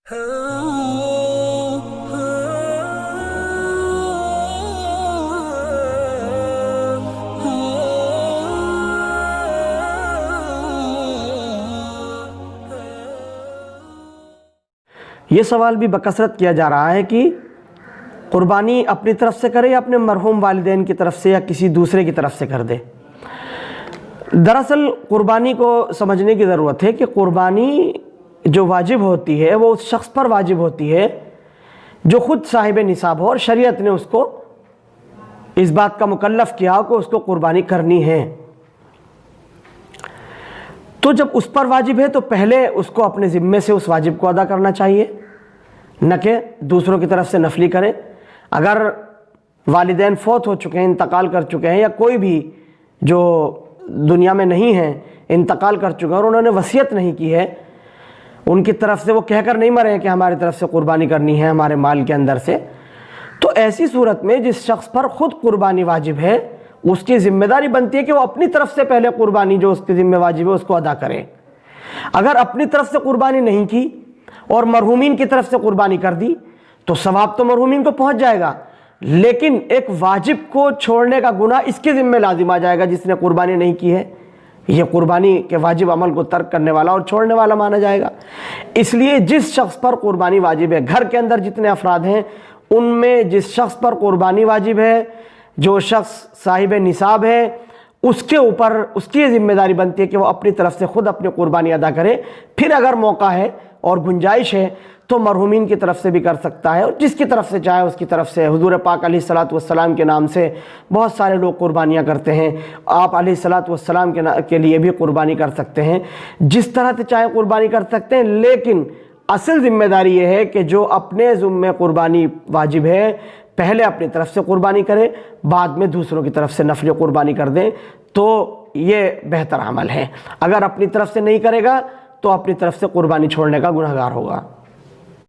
یہ سوال بھی بکثرت کیا جا رہا ہے کہ قربانی اپنی طرف سے کرے یا اپنے مرحوم والدین کی طرف سے یا کسی دوسرے کی طرف سے کر دے۔ دراصل قربانی کو سمجھنے کی ضرورت ہے کہ قربانی جو واجب ہوتی ہے وہ اس شخص پر واجب ہوتی ہے جو خود صاحب نصاب ہو اور شریعت نے اس کو اس بات کا مکلف کیا ہو کہ اس کو قربانی کرنی ہے۔ تو جب اس پر واجب ہے تو پہلے اس کو اپنے ذمے سے اس واجب کو ادا کرنا چاہیے، نہ کہ دوسروں کی طرف سے نفلی کرے۔ اگر والدین فوت ہو چکے ہیں، انتقال کر چکے ہیں، یا کوئی بھی جو دنیا میں نہیں ہیں انتقال کر چکے ہیں اور انہوں نے وصیت نہیں کی ہے، ان کی طرف سے وہ کہہ کر نہیں مرے ہیں کہ ہماری طرف سے قربانی کرنی ہے ہمارے مال کے اندر سے، تو ایسی صورت میں جس شخص پر خود قربانی واجب ہے اس کی ذمہ داری بنتی ہے کہ وہ اپنی طرف سے پہلے قربانی جو اس کی ذمہ واجب ہے اس کو ادا کرے۔ اگر اپنی طرف سے قربانی نہیں کی اور مرحومین کی طرف سے قربانی کر دی تو ثواب تو مرحومین کو پہنچ جائے گا، لیکن ایک واجب کو چھوڑنے کا گناہ اس کے ذمہ لازم آ جائے گا جس نے قربانی نہیں کی ہے۔ یہ قربانی کے واجب عمل کو ترک کرنے والا اور چھوڑنے والا مانا جائے گا۔ اس لیے جس شخص پر قربانی واجب ہے، گھر کے اندر جتنے افراد ہیں ان میں جس شخص پر قربانی واجب ہے، جو شخص صاحب نصاب ہے، اس کے اوپر اس کی ذمہ داری بنتی ہے کہ وہ اپنی طرف سے خود اپنی قربانی ادا کرے۔ پھر اگر موقع ہے اور گنجائش ہے تو مرحومین کی طرف سے بھی کر سکتا ہے، اور جس کی طرف سے چاہے اس کی طرف سے۔ حضور پاک علیہ الصلوۃ والسلام کے نام سے بہت سارے لوگ قربانیاں کرتے ہیں، آپ علیہ الصلوۃ والسلام کے لیے بھی قربانی کر سکتے ہیں، جس طرح سے چاہے قربانی کر سکتے ہیں، لیکن اصل ذمہ داری یہ ہے کہ جو اپنے ذمہ قربانی واجب ہے پہلے اپنی طرف سے قربانی کرے، بعد میں دوسروں کی طرف سے نفل قربانی کر دیں، تو یہ بہتر عمل ہے۔ اگر اپنی طرف سے نہیں کرے گا تو اپنی طرف سے قربانی چھوڑنے کا گنہگار ہوگا۔